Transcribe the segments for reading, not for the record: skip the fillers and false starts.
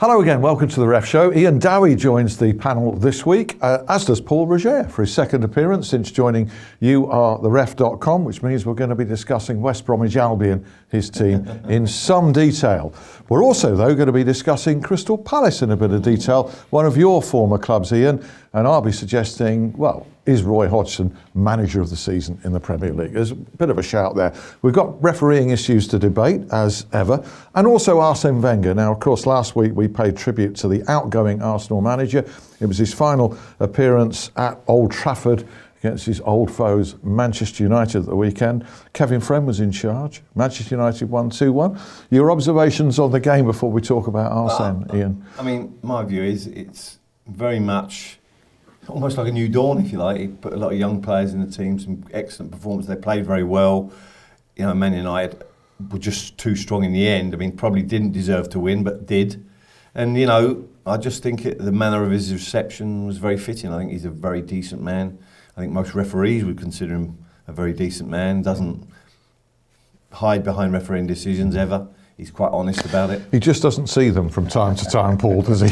Hello again, welcome to the Ref Show. Iain Dowie joins the panel this week, as does Paul Rejer for his second appearance since joining youaretheref.com, which means we're going to be discussing West Bromwich Albion, his team, in some detail. We're also, though, going to be discussing Crystal Palace in a bit of detail, one of your former clubs, Iain, and I'll be suggesting, well, is Roy Hodgson manager of the season in the Premier League? There's a bit of a shout there. We've got refereeing issues to debate, as ever, and also Arsene Wenger. Now, of course, last week we paid tribute to the outgoing Arsenal manager. It was his final appearance at Old Trafford against his old foes, Manchester United, at the weekend. Kevin Friend was in charge. Manchester United won 2-1. Your observations on the game before we talk about Arsene, Iain? I mean, my view is it's very much almost like a new dawn, if you like. He put a lot of young players in the team, some excellent performance. They played very well. You know, Man United were just too strong in the end. I mean, probably didn't deserve to win, but did. And, you know, I just think the manner of his reception was very fitting. I think he's a very decent man. I think most referees would consider him a very decent man. Doesn't hide behind refereeing decisions ever. He's quite honest about it. He just doesn't see them from time to time, Paul, does he?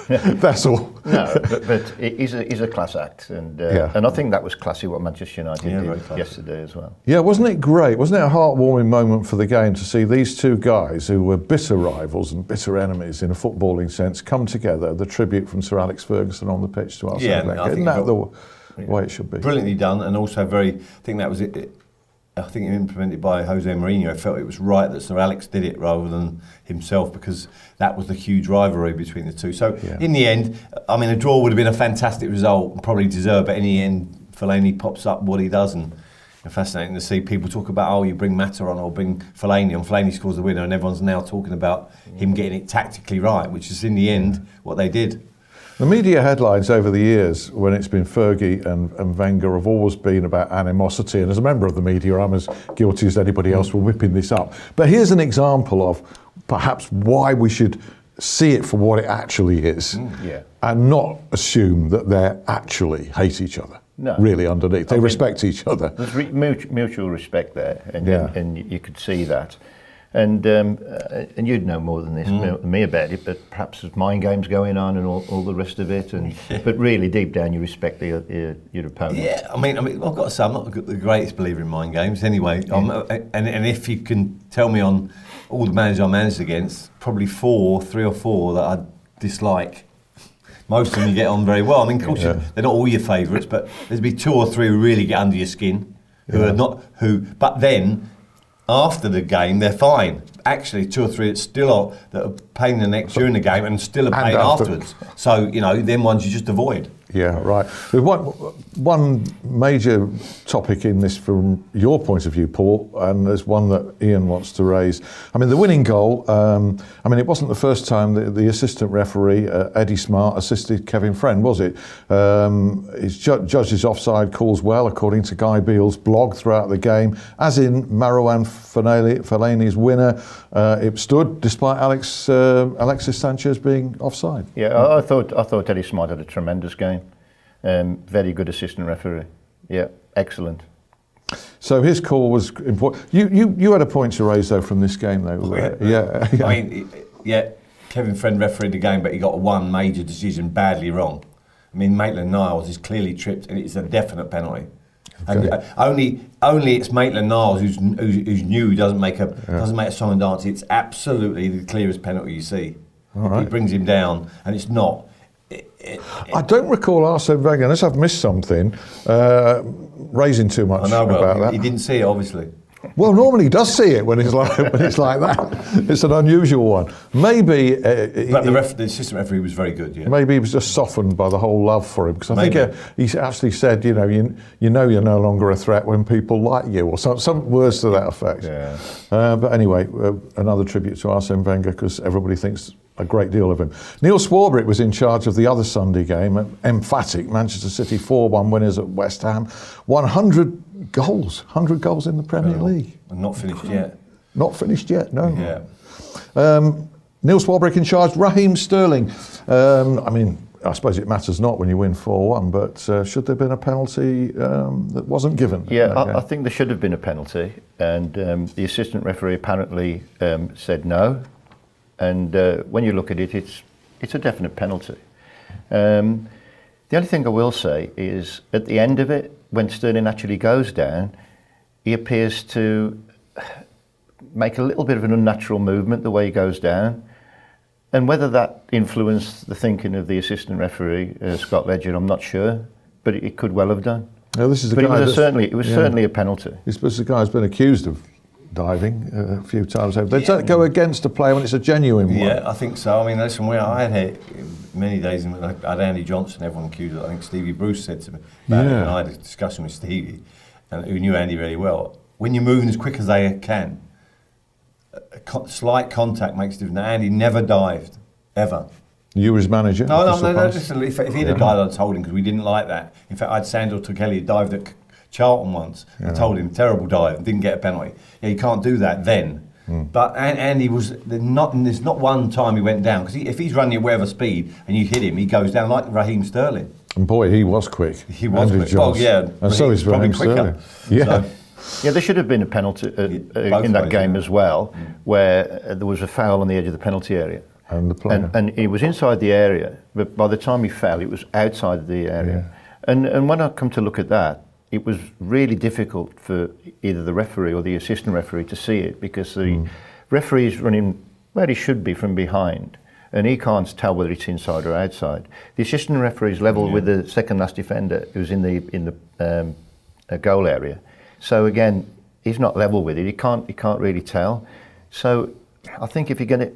That's all. No, but he's a class act, and I think that was classy what Manchester United did yesterday as well. Yeah, wasn't it great? Wasn't it a heartwarming moment for the game to see these two guys who were bitter rivals and bitter enemies in a footballing sense come together? The tribute from Sir Alex Ferguson on the pitch to Arsene Wenger. Isn't that the way it should be? Brilliantly done, and also I think that was it. I think implemented by Jose Mourinho. I felt it was right that Sir Alex did it rather than himself, because that was the huge rivalry between the two. So in the end, I mean, a draw would have been a fantastic result and probably deserved, but in the end, Fellaini pops up what he does, and it's fascinating to see people talk about, oh, you bring Mata on or bring Fellaini on. Fellaini scores the winner, and everyone's now talking about him getting it tactically right, which is in the end what they did. The media headlines over the years, when it's been Fergie and Wenger, have always been about animosity. And as a member of the media, I'm as guilty as anybody else for whipping this up. But here's an example of perhaps why we should see it for what it actually is, and not assume that they actually hate each other. No. Really, underneath, they respect each other. There's mutual respect there, and you could see that. And you'd know more than this than me about it, but perhaps there's mind games going on and all the rest of it. But really, deep down, you respect your opponent. Yeah, I mean, I've got to say, I'm not the greatest believer in mind games. Anyway, and if you can tell me on all the managers I managed against, probably three or four that I dislike. Most of them you get on very well. I mean, of course, they're not all your favourites, but there'd be two or three who really get under your skin, but then, after the game, they're fine. Actually, two or three that are a pain in the neck during the game and still a pain afterwards. So, you know, them ones you just avoid. Yeah, right. One major topic in this from your point of view, Paul, and there's one that Iain wants to raise. I mean, the winning goal, I mean, it wasn't the first time the assistant referee, Eddie Smart, assisted Kevin Friend, was it? He's judged his offside calls well, according to Guy Beale's blog throughout the game, as in Marouane Fellaini's winner. It stood despite Alexis Sanchez being offside. Yeah, I thought Eddie Smart had a tremendous game. Very good assistant referee. Yeah, excellent. So his call was important. You had a point to raise though from this game though. I mean, Kevin Friend refereed the game, but he got one major decision badly wrong. I mean, Maitland-Niles is clearly tripped, and it's a definite penalty. Okay. And only it's Maitland-Niles who's new, doesn't make a song and dance. It's absolutely the clearest penalty you see. He brings him down, and it's not. I don't recall Arsene Wenger, unless I've missed something, raising too much about that. He didn't see it, obviously. Well, normally he does see it when it's like that. It's an unusual one. Maybe. But the assistant referee was very good. Yeah. Maybe he was just softened by the whole love for him, because I think he actually said, you know you're no longer a threat when people like you, or some words to that effect. Yeah. But anyway, another tribute to Arsene Wenger, because everybody thinks a great deal of him. Neil Swarbrick was in charge of the other Sunday game, emphatic Manchester City 4-1 winners at West Ham. 100 goals in the Premier League. And not finished yet. Not finished yet, no. Yeah. Neil Swarbrick in charge, Raheem Sterling. I mean, I suppose it matters not when you win 4-1, but should there have been a penalty that wasn't given? Yeah, I think there should have been a penalty, and the assistant referee apparently said no. And when you look at it, it's it's a definite penalty. The only thing I will say is at the end of it, when Sterling actually goes down, he appears to make a little bit of an unnatural movement the way he goes down. And whether that influenced the thinking of the assistant referee, Scott Rejer, I'm not sure, but it could well have done. No, this is the but guy it was certainly a penalty. It's the guy who's been accused of diving a few times over. Does that go against a player when it's a genuine one? Yeah, I think so. I mean, listen, I had many days, I had Andy Johnson, everyone accused of it. I think Stevie Bruce said to me about it, and I had a discussion with Stevie, who knew Andy really well. When you're moving as quick as they can, slight contact makes a difference. Now, Andy never dived, ever. You were his manager? No, listen, if he'd have dived, I'd told him, because we didn't like that. In fact, I had Sandor Tokelli dived at Charlton once. I told him, terrible dive, and didn't get a penalty. Yeah, you can't do that then. But Andy there's not one time he went down, because if he's running at whatever speed and you hit him, he goes down like Raheem Sterling. And boy, he was quick. He was quick. Oh, yeah. And so is Raheem Sterling. Yeah. Yeah, there should have been a penalty in that game as well, where there was a foul on the edge of the penalty area. And the player. And he was inside the area, but by the time he fell, it was outside the area. And when I come to look at that, it was really difficult for either the referee or the assistant referee to see it, because the referee is running where he should be from behind, and he can't tell whether it's inside or outside. The assistant referee is level with the second last defender, who's in the goal area. So again, he's not level with it. He can't really tell. So I think if it's going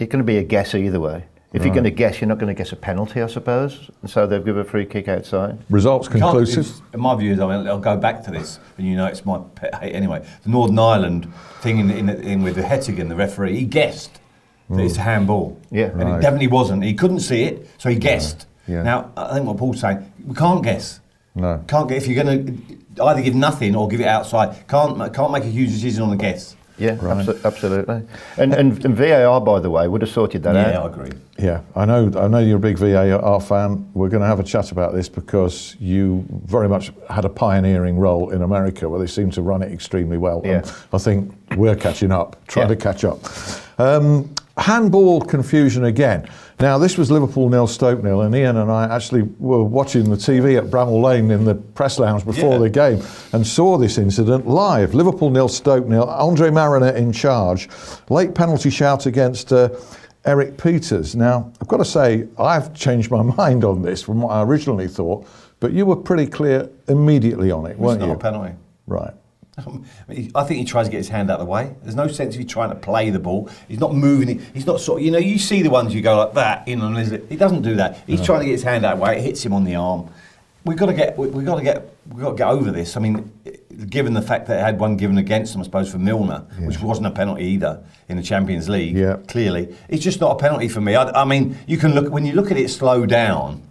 to be a guess either way. If you're going to guess, you're not going to guess a penalty, I suppose. And so they'll give a free kick outside. Results conclusive? In my view, I'll go back to this, and you know it's my pet hate anyway. The Northern Ireland thing in with the Hettigan, the referee, he guessed that it's a handball. Yeah. And it definitely wasn't. He couldn't see it, so he guessed. Yeah. Now, I think what Paul's saying, we can't guess. No. Can't get, if you're going to either give nothing or give it outside, can't make a huge decision on a guess. Yeah, absolutely. And VAR, by the way, would have sorted that out. Yeah, I agree. Yeah, I know you're a big VAR fan. We're going to have a chat about this because you very much had a pioneering role in America where they seem to run it extremely well. Yeah. And I think we're catching up, trying to catch up. Handball confusion again. Now, this was Liverpool 0, Stoke 0, and Ian and I actually were watching the TV at Bramall Lane in the press lounge before the game and saw this incident live. Liverpool 0, Stoke 0, Andre Mariner in charge. Late penalty shout against Eric Peters. Now, I've got to say, I've changed my mind on this from what I originally thought, but you were pretty clear immediately on it, weren't you? It's not a penalty. Right. I think he tries to get his hand out of the way. There's no sense of you trying to play the ball. He's not moving it. He's not sort of, you see the ones you go like that, he doesn't do that. He's trying to get his hand out of the way. It hits him on the arm. We've got to get over this. I mean, given the fact that it had one given against him, I suppose, for Milner, which wasn't a penalty either in the Champions League. Yeah. Clearly, it's just not a penalty for me. I mean, you can look when you look at it slow down.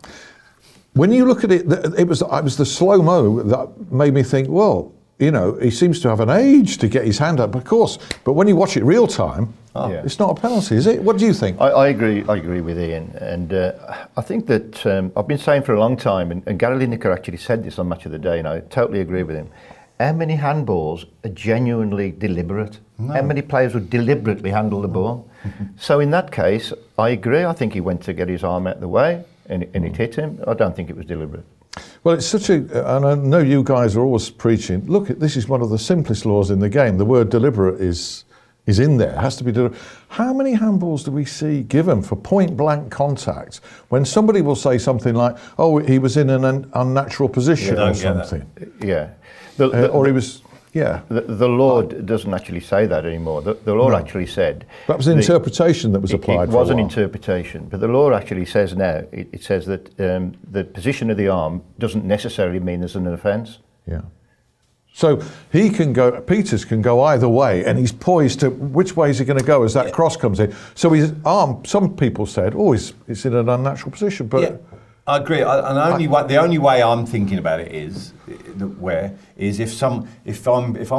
When you look at it, it was the slow-mo that made me think, well, he seems to have an age to get his hand up, of course. But when you watch it real time, it's not a penalty, is it? What do you think? I agree with Ian. And I think that I've been saying for a long time, and Gary Lineker actually said this on Match of the Day, and I totally agree with him. How many handballs are genuinely deliberate? No. How many players would deliberately handle the ball? So in that case, I agree. I think he went to get his arm out of the way, and it hit him. I don't think it was deliberate. Well, it's and I know you guys are always preaching, look, this is one of the simplest laws in the game. The word deliberate is in there, it has to be deliberate. How many handballs do we see given for point-blank contact when somebody will say something like, oh, he was in an unnatural position or something? Yeah. Or he was... Yeah. The law doesn't actually say that anymore. The law actually said... That was an interpretation that was applied for a while. It was an interpretation, but the law actually says now, it says that the position of the arm doesn't necessarily mean there's an offence. Yeah. So Peters can go either way, and he's poised to, which way is he going to go as that cross comes in? So his arm, some people said, it's in an unnatural position, but... Yeah. I agree. The only way I'm thinking about it is if I'm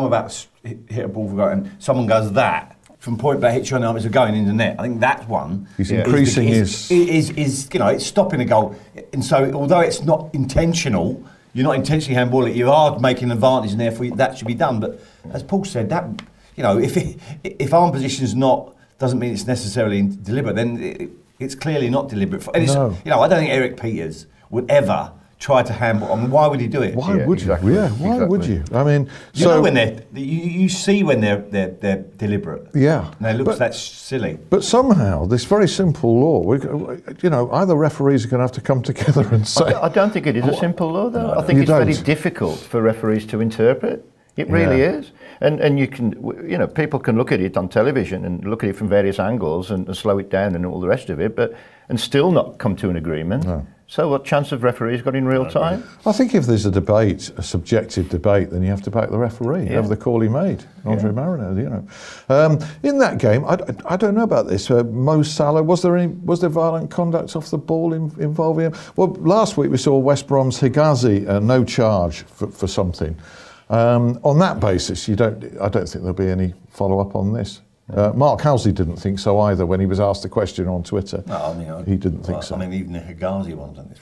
about to hit a ball for goal and someone goes that from point blank hits you on the arm, it's going in the net. I think that one he's increasing it's stopping a goal. And so although it's not intentional, you're not intentionally handballing it. You are making an advantage, and therefore that should be done. But as Paul said, that if arm position is not doesn't mean it's necessarily deliberate. Then It's clearly not deliberate. And No. you know, I don't think Eric Peters would ever try to handball. I mean, why would he do it? Why would exactly. you? Yeah, why would you? I mean, You know when you see when they're deliberate. Yeah. And it looks that silly. But somehow, this very simple law, you know, either referees are going to have to come together and say... I don't think it is a simple law, though. I think it's very difficult for referees to interpret. It really is. And you can, you know, people can look at it on television and look at it from various angles and slow it down and all the rest of it, and still not come to an agreement. No. So what chance have referees got in real time? I think if there's a debate, a subjective debate, then you have to back the referee, have the call he made, Andre Mariner, you know. In that game, I don't know about this, Mo Salah, was there violent conduct off the ball involving him? Well, last week we saw West Brom's Higazi, no charge for something. On that basis, I don't think there'll be any follow-up on this. Mark Halsey didn't think so either when he was asked the question on Twitter. No, I mean, he didn't think so. I mean, even the Higazi one.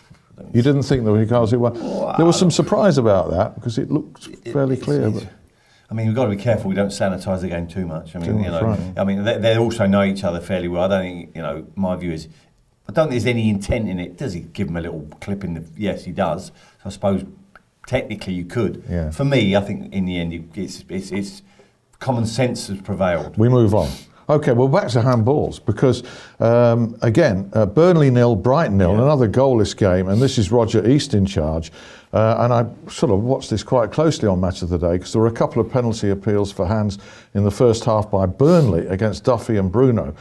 You didn't think the Higazi one? There was some surprise about that because it looked fairly clear. I mean, we've got to be careful we don't sanitise the game too much. I mean, you know, right. I mean, they also know each other fairly well. I don't think, you know, my view is, I don't think there's any intent in it. Does he give him a little clip in the? Yes, he does. So I suppose technically you could. Yeah. For me, I think in the end it's common sense has prevailed. We move on. Okay, well, back to handballs because, again, Burnley 0, Brighton 0, another goalless game, and this is Roger East in charge. And I sort of watched this quite closely on Match of the Day because there were a couple of penalty appeals for hands in the first half by Burnley against Duffy and Bruno.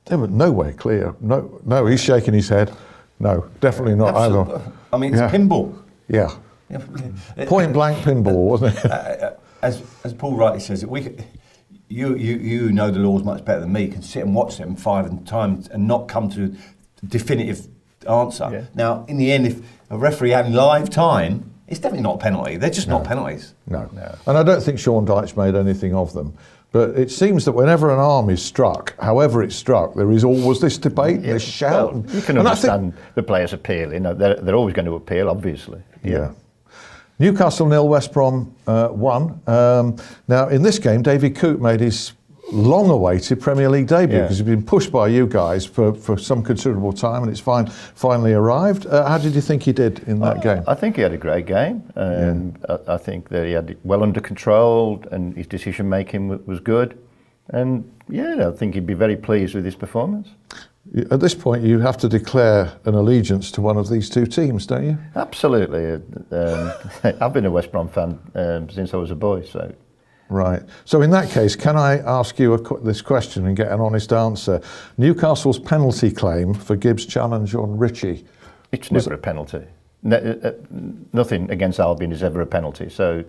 They were nowhere clear. No, he's shaking his head. No, definitely not either. I mean, it's pinball. Yeah. Point blank pinball, wasn't it? As Paul rightly says, you know the laws much better than me. Can sit and watch them 5 times and not come to a definitive answer. Yeah. Now, in the end, if a referee had live time, it's definitely not a penalty. They're just not penalties. No. And I don't think Sean Dyche made anything of them. But it seems that whenever an arm is struck, however it's struck, there is always this debate, this shout. Well, you can understand the players appeal. You know, they're always going to appeal, obviously. Yeah. Newcastle 0, West Brom 1. Now, in this game, David Coote made his long-awaited Premier League debut because he's been pushed by you guys for some considerable time, and it's finally arrived. How did you think he did in that game? I think he had a great game. I think that he had it well under control, and his decision-making was good. And I think he'd be very pleased with his performance. At this point, you have to declare an allegiance to one of these two teams, don't you? Absolutely. I've been a West Brom fan since I was a boy, so. Right. So in that case, can I ask you this question and get an honest answer? Newcastle's penalty claim for Gibbs' challenge on Ritchie. It's never a penalty. Nothing against Albion is ever a penalty, so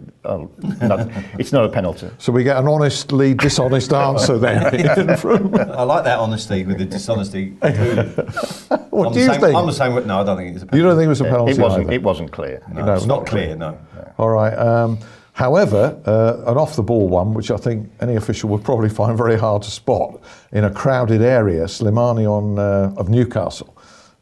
it's not a penalty. So we get an honestly dishonest answer there. I like that honesty with the dishonesty. What do you think? I'm the same. No, I don't think it's a penalty. You don't think it was a penalty? It wasn't clear. No, it's not clear. No. All right. However, an off-the-ball one, which I think any official would probably find very hard to spot in a crowded area, Slimani of Newcastle.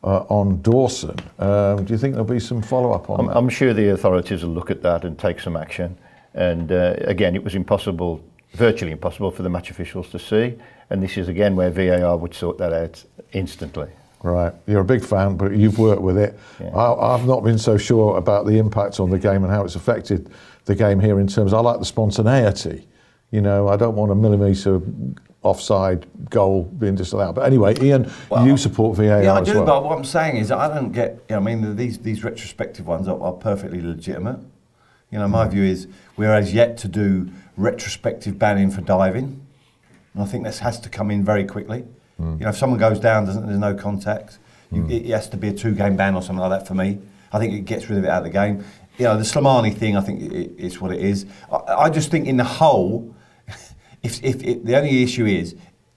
On Dawson. Do you think there'll be some follow-up on that? I'm sure the authorities will look at that and take some action. And again, it was virtually impossible for the match officials to see. And this is again where VAR would sort that out instantly. Right. You're a big fan, but you've worked with it. Yeah. I've not been so sure about the impact on the game and how it's affected the game here in terms, I like the spontaneity. You know, I don't want a millimetre offside goal being disallowed. But anyway, Ian, you support VAR as well. Yeah, I do, but what I'm saying is I don't get, I mean, these retrospective ones are perfectly legitimate. You know, my view is we're as yet to do retrospective banning for diving. And I think this has to come in very quickly. You know, if someone goes down, there's no contact. It has to be a 2-game ban or something like that for me. I think it gets rid of it out of the game. You know, the Slimani thing, I think it's what it is. I just think in the whole, if the only issue is,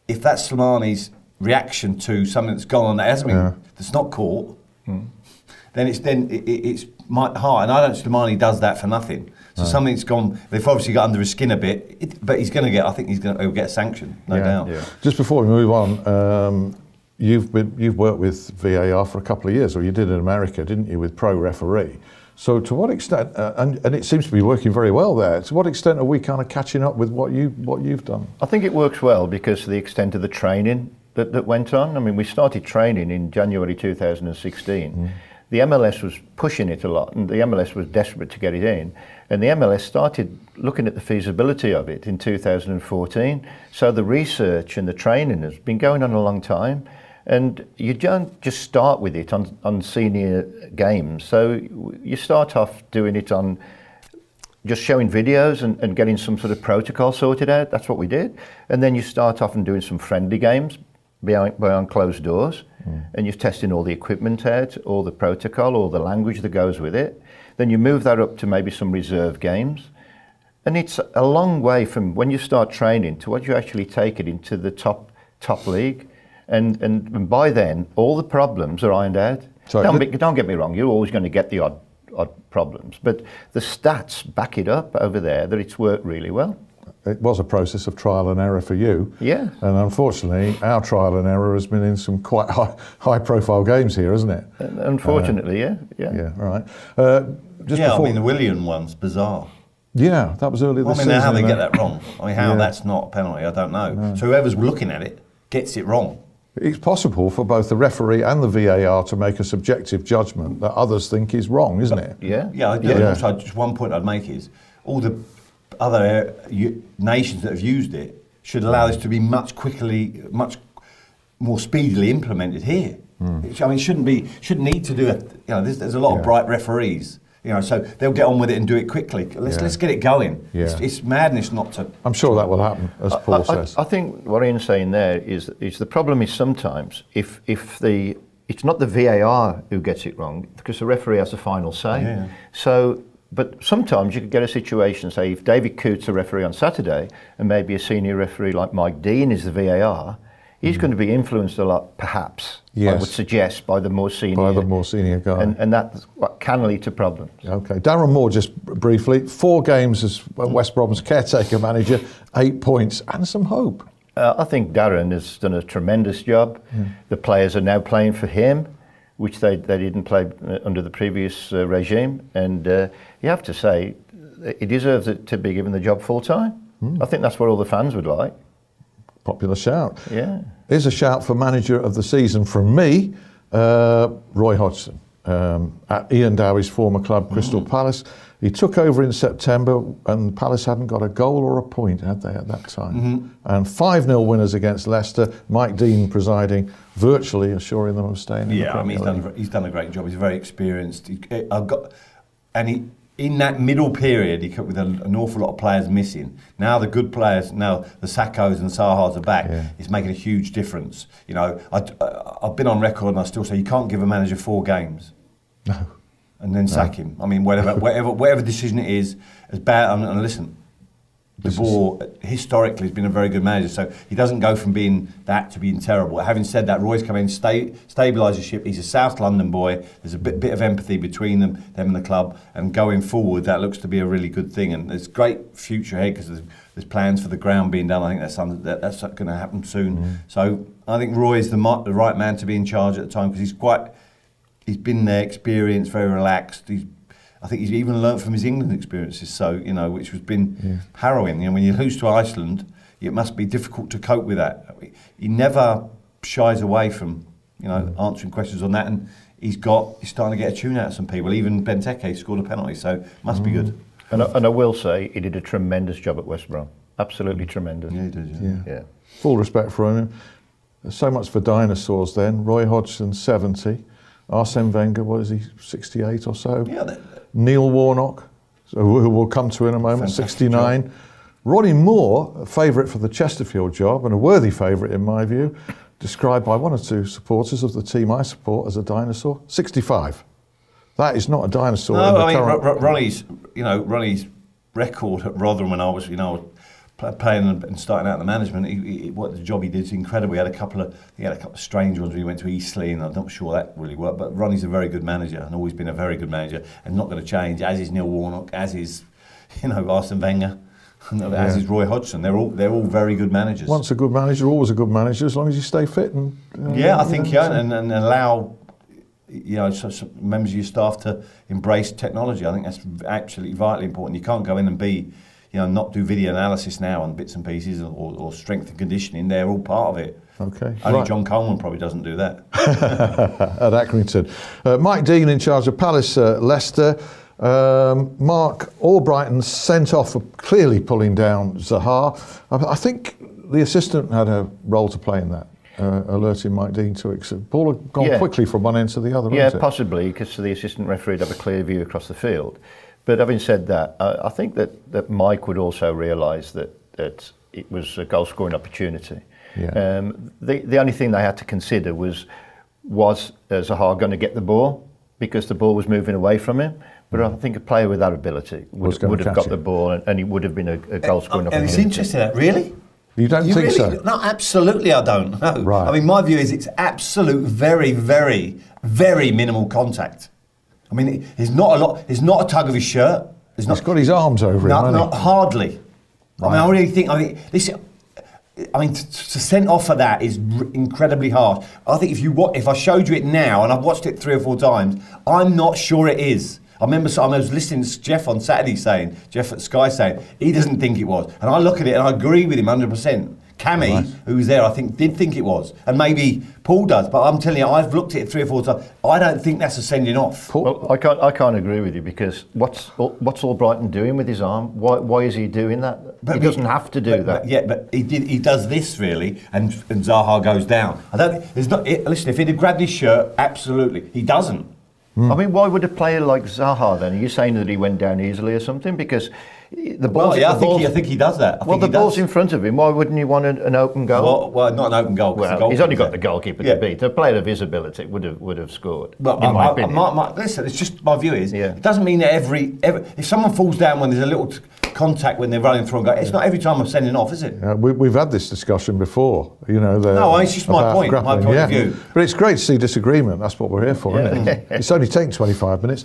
if that's Slimani's reaction to something that's gone on that hasn't been, that's not caught, then it's hard. And I don't think Slimani does that for nothing. So something's gone. They've obviously got under his skin a bit, but he's going to get. I think he'll get a sanction, no doubt. Yeah. Just before we move on, you've worked with VAR for a couple of years, or you did in America, didn't you, with Pro Referee? So to what extent, and it seems to be working very well there, to what extent are we kind of catching up with what you've done? I think it works well because of the extent of the training that went on. I mean, we started training in January 2016. The MLS was pushing it a lot, and the MLS was desperate to get it in. And the MLS started looking at the feasibility of it in 2014. So the research and the training has been going on a long time. And you don't just start with it on senior games. So you start off doing it on just showing videos and getting some sort of protocol sorted out. That's what we did. And then you start off and doing some friendly games behind closed doors. And you're testing all the equipment out, all the protocol, all the language that goes with it. Then you move that up to maybe some reserve games. And it's a long way from when you start training to what you actually take it into the top league. And by then, all the problems are ironed out. Don't get me wrong, you're always going to get the odd problems. But the stats back it up over there that it's worked really well. It was a process of trial and error for you. Yeah. And unfortunately, our trial and error has been in some quite high-profile games here, hasn't it? Unfortunately, yeah. Yeah, right. I mean, the Willian one's bizarre. Yeah, that was earlier this season. I mean, how they get that wrong. I mean, how that's not a penalty, I don't know. No. So whoever's looking at it gets it wrong. It's possible for both the referee and the VAR to make a subjective judgment that others think is wrong, isn't it? Yeah. Also, just one point I'd make is all the other nations that have used it should allow this to be much more speedily implemented here. I mean, it shouldn't need to do it. You know, there's a lot of bright referees. You know, so they'll get on with it and do it quickly. Let's get it going. Yeah. It's madness not to. I'm sure that will happen, as Paul says. I think what Ian's saying there is the problem is sometimes if it's not the VAR who gets it wrong, because the referee has the final say. Yeah. So. But sometimes you could get a situation, say if David Coote's a referee on Saturday and maybe a senior referee like Mike Dean is the VAR, he's going to be influenced a lot, perhaps, I would suggest, by the more senior guy. And that's what can lead to problems. Okay. Darren Moore, just briefly, 4 games as West Brom's caretaker manager, 8 points and some hope. I think Darren has done a tremendous job. The players are now playing for him, which they didn't play under the previous regime. And you have to say, he deserves it to be given the job full time. I think that's what all the fans would like. Popular shout. Yeah. Here's a shout for manager of the season from me, Roy Hodgson, at Iain Dowie's former club, Crystal Palace. He took over in September and Palace hadn't got a goal or a point, had they, at that time? And 5-0 winners against Leicester, Mike Dean presiding, virtually assuring them of staying in the Premier League. He's done a great job. He's very experienced. In that middle period, he with an awful lot of players missing. Now the good players, now the Sakkos and Sahars are back. It's making a huge difference. You know, I've been on record and I still say you can't give a manager 4 games. No. And then sack him. I mean, whatever decision it is, as bad. And listen, De Boer historically has been a very good manager, so he doesn't go from being that to being terrible. Having said that, Roy's come in, stabilise the ship. He's a South London boy. There's a bit of empathy between them and the club, and going forward, that looks to be a really good thing. And there's great future ahead because there's plans for the ground being done. I think that's going to happen soon. So I think Roy's the right man to be in charge at the time because he's been there, experienced, very relaxed. I think he's even learnt from his England experiences, so, you know, which has been harrowing. You know, when you lose to Iceland, it must be difficult to cope with that. He never shies away from, you know, answering questions on that, and he's starting to get a tune out of some people. Even Benteke scored a penalty, so must be good. And I will say, he did a tremendous job at West Brom. Absolutely tremendous. Yeah, he did, yeah. Full respect for him. So much for dinosaurs then. Roy Hodgson, 70. Arsene Wenger, what is he, 68 or so? Yeah. Neil Warnock, who we'll come to in a moment, 69. Job. Ronnie Moore, a favourite for the Chesterfield job, and a worthy favourite in my view, described by 1 or 2 supporters of the team I support as a dinosaur, 65. That is not a dinosaur. No, I mean, Ronnie's record at Rotherham when I was, playing and starting out in the management, what the job he did is incredible. He had a couple of strange ones when he went to Eastleigh, and I'm not sure that really worked. But Ronnie's a very good manager, and always been a very good manager, and not going to change. As is Neil Warnock, as is, Arsene Wenger, as is Roy Hodgson. They're all very good managers. Once a good manager, always a good manager, as long as you stay fit and. I think and allow. Some members of your staff to embrace technology. I think that's absolutely vitally important. You can't go in and be, not do video analysis now on bits and pieces or strength and conditioning. They're all part of it. Okay. Only right. John Coleman probably doesn't do that. At Accrington. Mike Dean in charge of Palace, Leicester. Mark Albrighton sent off for clearly pulling down Zaha. I think the assistant had a role to play in that, alerting Mike Dean to it. Ball had gone quickly from one end to the other. Yeah, possibly, because the assistant referee would have a clear view across the field. But having said that, I think that Mike would also realise that it was a goal-scoring opportunity. Yeah. The only thing they had to consider was Zaha going to get the ball, because the ball was moving away from him. But I think a player with that ability would have got the ball, and it would have been a goal-scoring opportunity. And it's interesting, really? You don't think so? No, absolutely I don't. No. Right. I mean, my view is it's absolute, very, very, very minimal contact. I mean, there's not a lot. There's not a tug of his shirt. He's got his arms over him, not hardly. Right. I mean, I really think. To send off for that is incredibly harsh. I think if I showed you it now, and I've watched it 3 or 4 times, I'm not sure it is. I remember I was listening to Jeff on Saturday Jeff at Sky saying, he doesn't think it was. And I look at it and I agree with him 100%. Cammy, who was there, I think, did think it was. And maybe Paul does. But I'm telling you, I've looked at it 3 or 4 times. I don't think that's a sending off. Well, I can't agree with you, because what's Albrighton doing with his arm? Why is he doing that? He doesn't have to do that. But he does this, really, and Zaha goes down. Listen, if he'd have grabbed his shirt, absolutely. He doesn't. I mean, why would a player like Zaha then? Are you saying that he went down easily or something? Because the ball. I think he does that. The ball's in front of him. Why wouldn't you want an open goal? Well, not an open goal. Well, he's only got the goalkeeper to beat. A player of his ability would have scored. Well, in my opinion. Listen, it's just my view is. It doesn't mean that every if someone falls down when there's a little contact when they're running through and go, it's not every time I'm sending off, is it? We've had this discussion before. No, it's just my point. My point of view. But it's great to see disagreement. That's what we're here for, isn't it? It's only taken 25 minutes.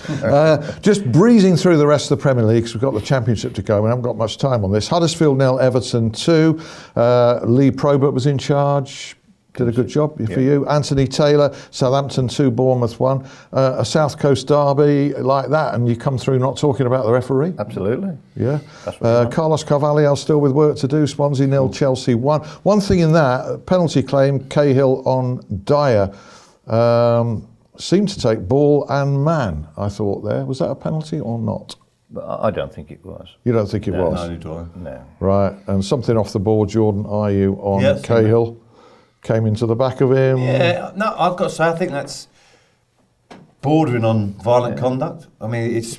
Just breezing through the rest of the Premier League, because we've got the Championship to go. We haven't got much time on this. Huddersfield 0, Everton 2. Lee Probert was in charge. Did a good job for you. Anthony Taylor, Southampton 2, Bournemouth 1. A South Coast derby like that, and you come through not talking about the referee? Absolutely. Yeah. Carlos Carvalho still with work to do. Swansea 0, Chelsea 1. One thing in that, penalty claim, Cahill on Dyer. Seemed to take ball and man, I thought there. Was that a penalty or not? I don't think it was. You don't think it was? No, do I. No. Right, and something off the board, Jordan Ayew on Cahill. Came into the back of him. Yeah, no, I've got to say, I think that's bordering on violent conduct. I mean, it's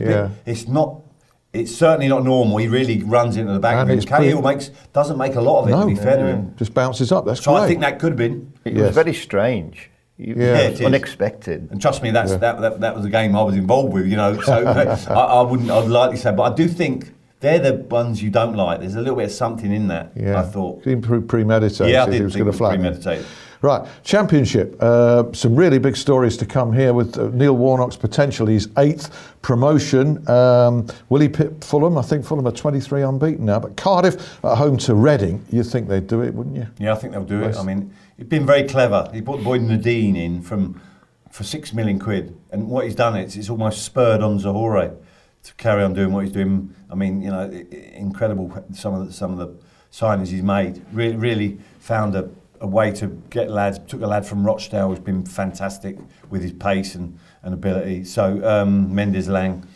certainly not normal. He really runs into the back of him. Cahill doesn't make a lot of it, to be fair to him. Just bounces up, that's so great. I think that could have been. It was very strange. It was unexpected. And trust me, that was a game I was involved with, so I'd likely say, but I do think they're the ones you don't like. There's a little bit of something in that, I thought. He premeditated. Yeah, I did he was going to flag premeditated. Right, Championship. Some really big stories to come here with Neil Warnock's potentially his 8th promotion. Will he pit Fulham? I think Fulham are 23 unbeaten now. But Cardiff at home to Reading, you'd think they'd do it, wouldn't you? Yeah, I think they'll do it. I mean, he's been very clever. He brought Boyd Nadine in for £6 million. And what he's done, it's almost spurred on Zahoure to carry on doing what he's doing. I mean, incredible some of the signings he's made. Really found a way to get lads. Took a lad from Rochdale who's been fantastic with his pace and ability. So Mendes Lang,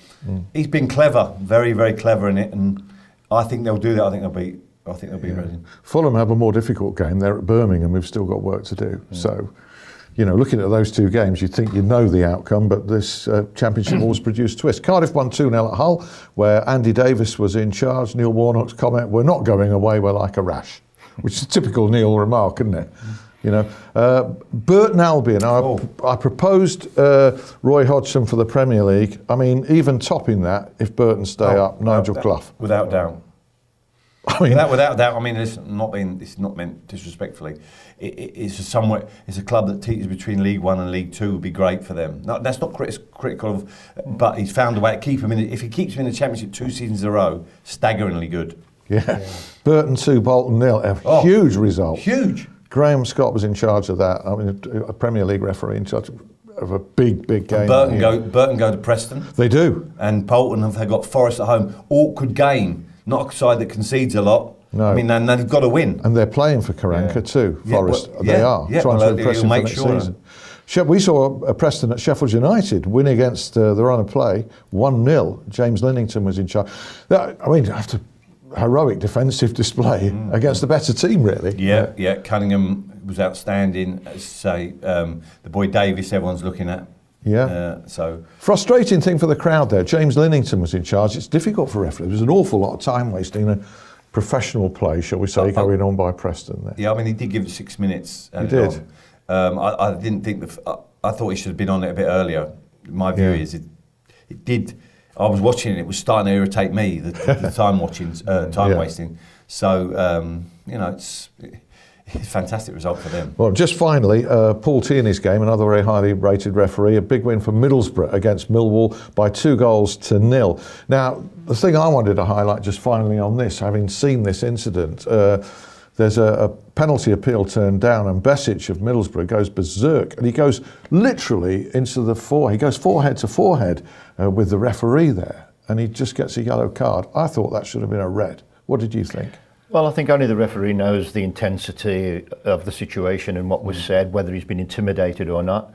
he's been clever, very, very clever in it, and I think they'll do that. I think they'll beat Reading. Fulham have a more difficult game. They're at Birmingham. We've still got work to do. So, looking at those 2 games, you'd think you'd know the outcome, but this Championship always produced twists. Cardiff won 2-0 at Hull, where Andy Davis was in charge. Neil Warnock's comment, "We're not going away, we're like a rash," which is a typical Neil remark, isn't it? Burton Albion, I proposed Roy Hodgson for the Premier League. I mean, even topping that, if Burton stay up, Nigel Clough. Without doubt. I mean, without doubt. I mean, it's not meant disrespectfully. It's a club that teeters between League One and League Two. Would be great for them. No, that's not critical of, but he's found a way to keep him in. If he keeps him in the Championship 2 seasons in a row, staggeringly good. Yeah. Burton 2, Bolton 0. A huge result. Huge. Graham Scott was in charge of that. I mean, a Premier League referee in charge of a big game. Burton go to Preston. They do. And Bolton have got Forest at home. Awkward game. not a side that concedes a lot. No. I mean, and they've got to win. And they're playing for Karanka too, Forest. They are trying to impress him for next season. We saw Preston at Sheffield United win against the run of play, 1-0. James Linnington was in charge. I mean, after heroic defensive display against the better team, really. Yeah. Cunningham was outstanding. As say, the boy Davis, everyone's looking at. So frustrating thing for the crowd there. James Linnington was in charge. It's difficult for referees. There's an awful lot of time wasting in a professional play, shall we say, going on by Preston there. Yeah, I mean, he did give it 6 minutes. He did. I didn't think I thought he should have been on it a bit earlier. My view is it did. I was watching it. It was starting to irritate me, the time wasting. So it's a fantastic result for them. Well, just finally, Paul Tierney's game, another very highly rated referee, a big win for Middlesbrough against Millwall by 2-0. Now, the thing I wanted to highlight just finally on this, having seen this incident, there's a penalty appeal turned down, and Besic of Middlesbrough goes berserk, and he goes literally into the he goes forehead to forehead with the referee there, and he just gets a yellow card. I thought that should have been a red. What did you think? Well, I think only the referee knows the intensity of the situation and what was said, whether he's been intimidated or not.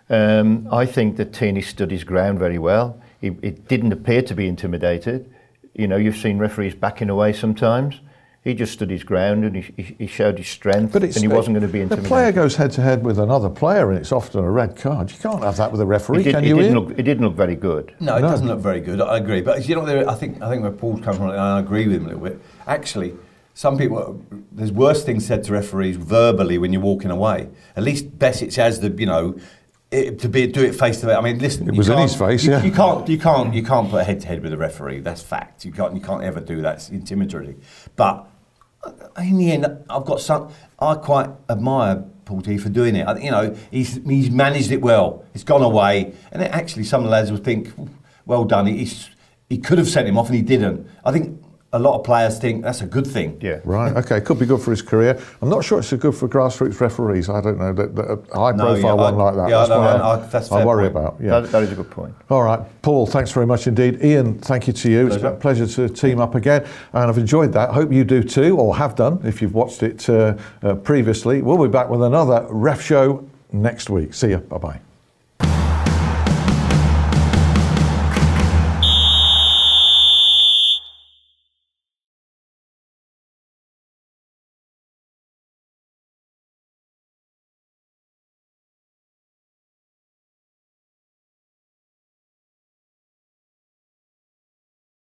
I think that Tierney stood his ground very well. It didn't appear to be intimidated. You know, you've seen referees backing away sometimes. He just stood his ground and he showed his strength, and he wasn't going to be intimidated. The player goes head to head with another player, and it's often a red card. You can't have that with a referee, can you? It didn't look very good. No, it doesn't look very good. I agree, but I think where Paul's come from, and I agree with him a little bit. Actually, some people, there's worse things said to referees verbally when you're walking away. At least Besic has the, do it face to face. I mean, listen, it was in his face. You can't put a head to head with a referee. That's fact. You can't ever do that. It's intimidatory. But in the end, I quite admire Paul T for doing it. He's managed it well. It's gone away, and actually, some of the lads will think, well done. He could have sent him off, and he didn't. I think a lot of players think that's a good thing. Yeah. Right. Okay. Could be good for his career. I'm not sure it's so good for grassroots referees. I don't know that a high-profile one like that. Yeah, that's I worry about. Yeah. That is a good point. All right, Paul. Thanks very much indeed. Ian, thank you to you. It's been a pleasure to team up again, and I've enjoyed that. Hope you do too, or have done if you've watched it previously. We'll be back with another Ref Show next week. See you. Bye bye.